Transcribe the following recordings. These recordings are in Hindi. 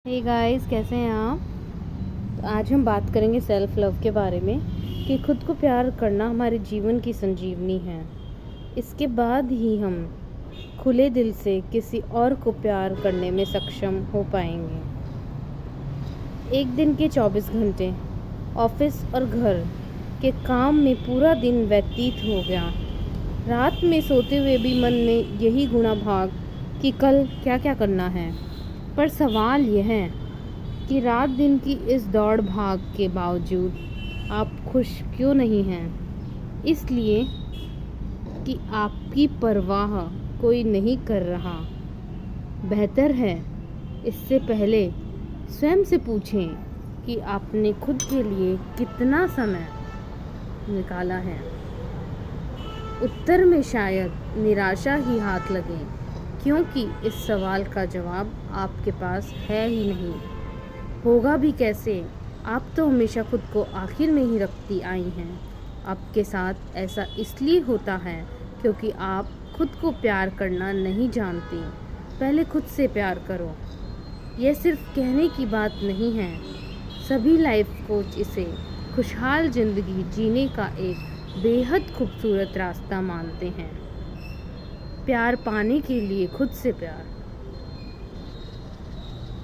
हे गाइस, कैसे हैं आप। तो आज हम बात करेंगे सेल्फ लव के बारे में कि खुद को प्यार करना हमारे जीवन की संजीवनी है। इसके बाद ही हम खुले दिल से किसी और को प्यार करने में सक्षम हो पाएंगे। एक दिन के 24 घंटे ऑफिस और घर के काम में पूरा दिन व्यतीत हो गया। रात में सोते हुए भी मन में यही गुणा भाग कि कल क्या क्या करना है। पर सवाल यह है कि रात दिन की इस दौड़ भाग के बावजूद आप खुश क्यों नहीं हैं। इसलिए कि आपकी परवाह कोई नहीं कर रहा। बेहतर है इससे पहले स्वयं से पूछें कि आपने खुद के लिए कितना समय निकाला है। उत्तर में शायद निराशा ही हाथ लगे, क्योंकि इस सवाल का जवाब आपके पास है ही नहीं। होगा भी कैसे। आप तो हमेशा खुद को आखिर में ही रखती आई हैं। आपके साथ ऐसा इसलिए होता है क्योंकि आप खुद को प्यार करना नहीं जानती। पहले खुद से प्यार करो। यह सिर्फ कहने की बात नहीं है। सभी लाइफ कोच इसे खुशहाल ज़िंदगी जीने का एक बेहद खूबसूरत रास्ता मानते हैं। प्यार पाने के लिए खुद से प्यार।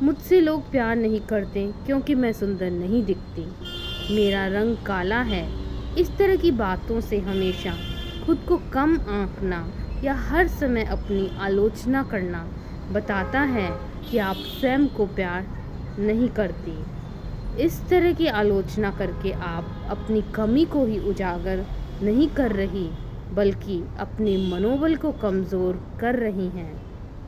मुझसे लोग प्यार नहीं करते क्योंकि मैं सुंदर नहीं दिखती, मेरा रंग काला है। इस तरह की बातों से हमेशा खुद को कम आंकना या हर समय अपनी आलोचना करना बताता है कि आप स्वयं को प्यार नहीं करती। इस तरह की आलोचना करके आप अपनी कमी को ही उजागर नहीं कर रही, बल्कि अपने मनोबल को कमज़ोर कर रही हैं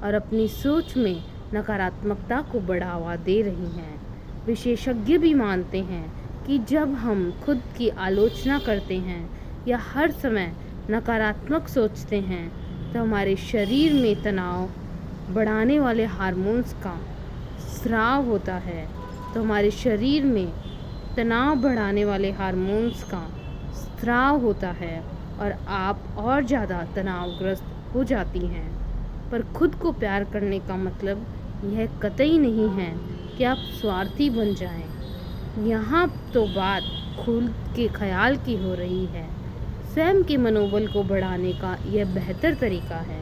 और अपनी सोच में नकारात्मकता को बढ़ावा दे रही हैं। विशेषज्ञ भी मानते हैं कि जब हम खुद की आलोचना करते हैं या हर समय नकारात्मक सोचते हैं तो हमारे शरीर में तनाव बढ़ाने वाले हार्मोन्स का स्राव होता है। तो हमारे शरीर में तनाव बढ़ाने वाले हार्मोन्स का स्राव होता है और आप और ज़्यादा तनावग्रस्त हो जाती हैं। पर खुद को प्यार करने का मतलब यह कतई नहीं है कि आप स्वार्थी बन जाएं। यहाँ तो बात खुद के ख्याल की हो रही है। स्वयं के मनोबल को बढ़ाने का यह बेहतर तरीका है।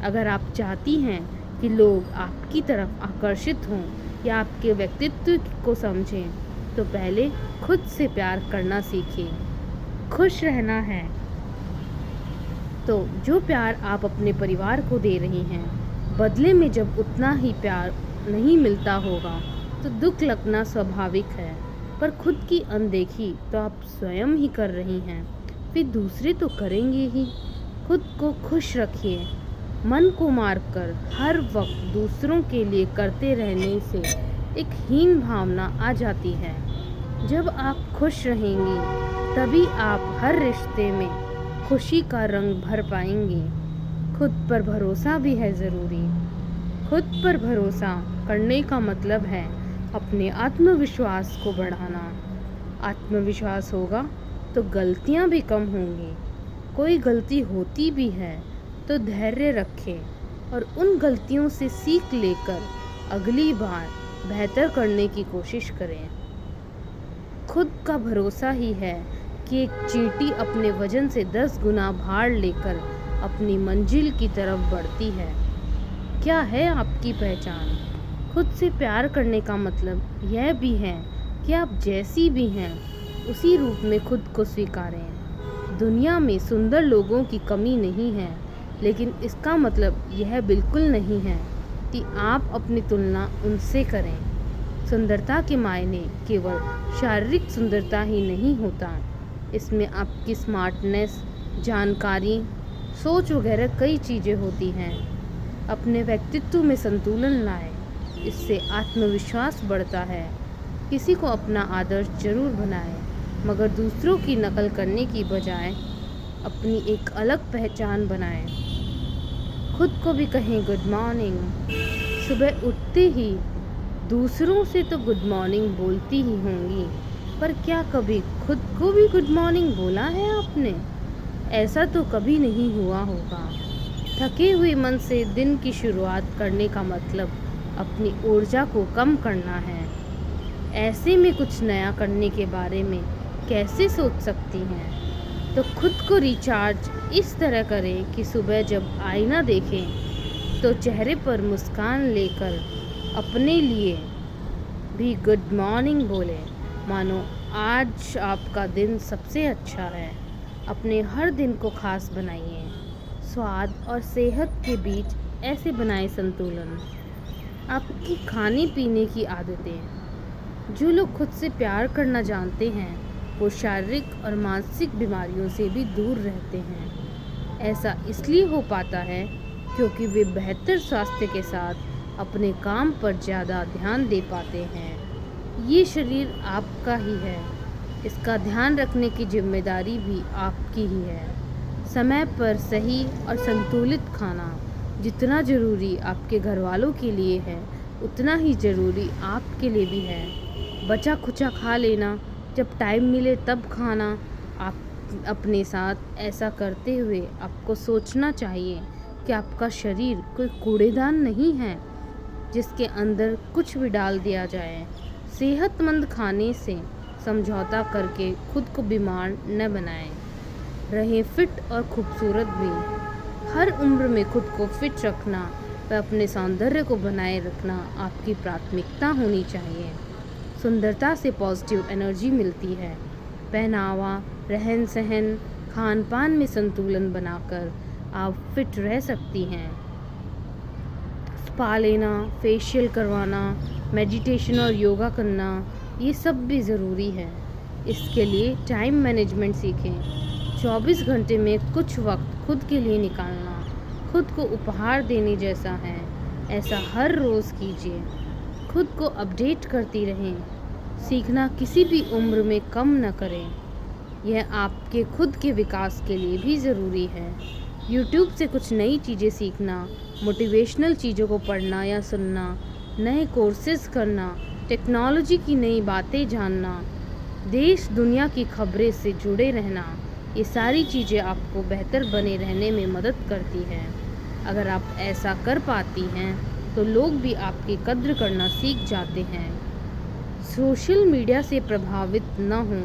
अगर आप चाहती हैं कि लोग आपकी तरफ आकर्षित हों या आपके व्यक्तित्व को समझें, तो पहले खुद से प्यार करना सीखें। खुश रहना है तो जो प्यार आप अपने परिवार को दे रही हैं, बदले में जब उतना ही प्यार नहीं मिलता होगा तो दुख लगना स्वाभाविक है। पर खुद की अनदेखी तो आप स्वयं ही कर रही हैं, फिर दूसरे तो करेंगे ही। खुद को खुश रखिए। मन को मारकर हर वक्त दूसरों के लिए करते रहने से एक हीन भावना आ जाती है। जब आप खुश रहेंगी तभी आप हर रिश्ते में खुशी का रंग भर पाएंगी। खुद पर भरोसा भी है ज़रूरी। खुद पर भरोसा करने का मतलब है अपने आत्मविश्वास को बढ़ाना। आत्मविश्वास होगा तो गलतियां भी कम होंगी। कोई गलती होती भी है तो धैर्य रखें और उन गलतियों से सीख लेकर अगली बार बेहतर करने की कोशिश करें। खुद का भरोसा ही है कि एक चींटी अपने वजन से 10 गुना भार लेकर अपनी मंजिल की तरफ बढ़ती है। क्या है आपकी पहचान? खुद से प्यार करने का मतलब यह भी है कि आप जैसी भी हैं उसी रूप में खुद को स्वीकारें। दुनिया में सुंदर लोगों की कमी नहीं है, लेकिन इसका मतलब यह बिल्कुल नहीं है कि आप अपनी तुलना उनसे करें। सुंदरता के मायने केवल शारीरिक सुंदरता ही नहीं होता, इसमें आपकी स्मार्टनेस, जानकारी, सोच वगैरह कई चीज़ें होती हैं। अपने व्यक्तित्व में संतुलन लाएं, इससे आत्मविश्वास बढ़ता है। किसी को अपना आदर्श जरूर बनाएं, मगर दूसरों की नकल करने की बजाय अपनी एक अलग पहचान बनाएं। खुद को भी कहें गुड मॉर्निंग। सुबह उठते ही दूसरों से तो गुड मॉर्निंग बोलती ही होंगी, पर क्या कभी खुद को भी गुड मॉर्निंग बोला है आपने? ऐसा तो कभी नहीं हुआ होगा। थके हुए मन से दिन की शुरुआत करने का मतलब अपनी ऊर्जा को कम करना है। ऐसे में कुछ नया करने के बारे में कैसे सोच सकती हैं? तो खुद को रिचार्ज इस तरह करें कि सुबह जब आईना देखें तो चेहरे पर मुस्कान लेकर अपने लिए भी गुड मॉर्निंग बोले, मानो आज आपका दिन सबसे अच्छा है। अपने हर दिन को खास बनाइए। स्वाद और सेहत के बीच ऐसे बनाए संतुलन। आपकी खाने पीने की आदतें। जो लोग खुद से प्यार करना जानते हैं वो शारीरिक और मानसिक बीमारियों से भी दूर रहते हैं। ऐसा इसलिए हो पाता है क्योंकि वे बेहतर स्वास्थ्य के साथ अपने काम पर ज़्यादा ध्यान दे पाते हैं। ये शरीर आपका ही है, इसका ध्यान रखने की जिम्मेदारी भी आपकी ही है। समय पर सही और संतुलित खाना जितना ज़रूरी आपके घर वालों के लिए है उतना ही ज़रूरी आपके लिए भी है। बचा खुचा खा लेना, जब टाइम मिले तब खाना, आप अपने साथ ऐसा करते हुए आपको सोचना चाहिए कि आपका शरीर कोई कूड़ेदान नहीं है जिसके अंदर कुछ भी डाल दिया जाए। सेहतमंद खाने से समझौता करके खुद को बीमार न बनाएं। रहें फिट और खूबसूरत भी। हर उम्र में खुद को फिट रखना व अपने सौंदर्य को बनाए रखना आपकी प्राथमिकता होनी चाहिए। सुंदरता से पॉजिटिव एनर्जी मिलती है। पहनावा, रहन सहन, खान पान में संतुलन बनाकर आप फिट रह सकती हैं। स्पा लेना, फेशियल करवाना, मेडिटेशन और योगा करना, ये सब भी ज़रूरी है। इसके लिए टाइम मैनेजमेंट सीखें। 24 घंटे में कुछ वक्त खुद के लिए निकालना खुद को उपहार देने जैसा है। ऐसा हर रोज़ कीजिए। खुद को अपडेट करती रहें। सीखना किसी भी उम्र में कम न करें। यह आपके खुद के विकास के लिए भी ज़रूरी है। यूट्यूब से कुछ नई चीज़ें सीखना, मोटिवेशनल चीज़ों को पढ़ना या सुनना, नए कोर्सेज करना, टेक्नोलॉजी की नई बातें जानना, देश दुनिया की खबरें से जुड़े रहना, ये सारी चीज़ें आपको बेहतर बने रहने में मदद करती हैं। अगर आप ऐसा कर पाती हैं तो लोग भी आपकी कद्र करना सीख जाते हैं। सोशल मीडिया से प्रभावित न हों।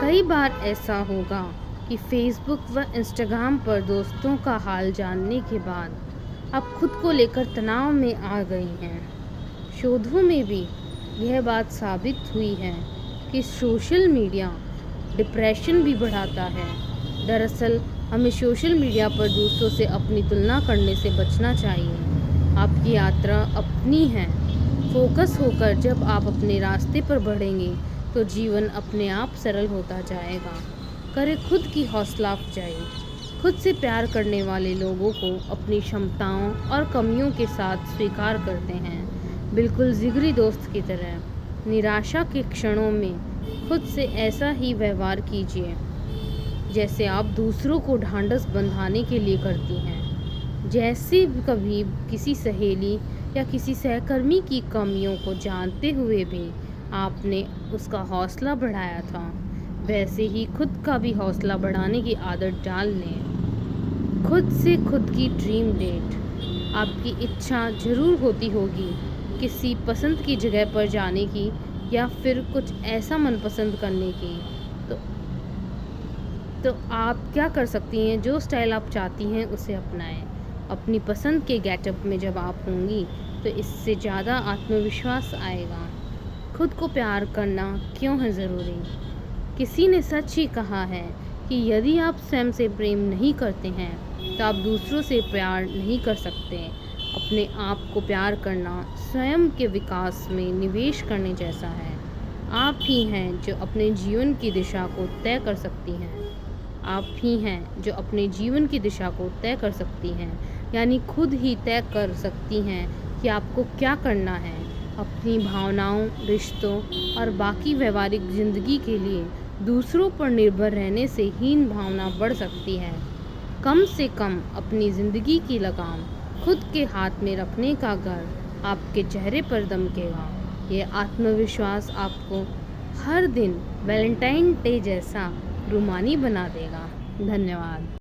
कई बार ऐसा होगा कि फेसबुक व इंस्टाग्राम पर दोस्तों का हाल जानने के बाद आप खुद को लेकर तनाव में आ गई हैं। शोधों में भी यह बात साबित हुई है कि सोशल मीडिया डिप्रेशन भी बढ़ाता है। दरअसल हमें सोशल मीडिया पर दूसरों से अपनी तुलना करने से बचना चाहिए। आपकी यात्रा अपनी है। फोकस होकर जब आप अपने रास्ते पर बढ़ेंगे तो जीवन अपने आप सरल होता जाएगा। करें खुद की हौसला अफजाई। खुद से प्यार करने वाले लोगों को अपनी क्षमताओं और कमियों के साथ स्वीकार करते हैं, बिल्कुल जिगरी दोस्त की तरह। निराशा के क्षणों में खुद से ऐसा ही व्यवहार कीजिए जैसे आप दूसरों को ढांढस बंधाने के लिए करती हैं। जैसे कभी किसी सहेली या किसी सहकर्मी की कमियों को जानते हुए भी आपने उसका हौसला बढ़ाया था, वैसे ही खुद का भी हौसला बढ़ाने की आदत डाल लें। खुद से खुद की ड्रीम डेट। आपकी इच्छा ज़रूर होती होगी किसी पसंद की जगह पर जाने की या फिर कुछ ऐसा मनपसंद करने की। तो आप क्या कर सकती हैं, जो स्टाइल आप चाहती हैं उसे अपनाएं। अपनी पसंद के गेटअप में जब आप होंगी तो इससे ज़्यादा आत्मविश्वास आएगा। खुद को प्यार करना क्यों है ज़रूरी? किसी ने सच ही कहा है कि यदि आप स्वयं से प्रेम नहीं करते हैं तो आप दूसरों से प्यार नहीं कर सकते। अपने आप को प्यार करना स्वयं के विकास में निवेश करने जैसा है। आप ही हैं जो अपने जीवन की दिशा को तय कर सकती हैं। आप ही हैं जो अपने जीवन की दिशा को तय कर सकती हैं, यानी खुद ही तय कर सकती हैं कि आपको क्या करना है। अपनी भावनाओं, रिश्तों और बाकी व्यवहारिक ज़िंदगी के लिए दूसरों पर निर्भर रहने से हीन भावना बढ़ सकती है। कम से कम अपनी ज़िंदगी की लगाम खुद के हाथ में रखने का गर्व आपके चेहरे पर दमकेगा। ये आत्मविश्वास आपको हर दिन वैलेंटाइन डे जैसा रूमानी बना देगा। धन्यवाद।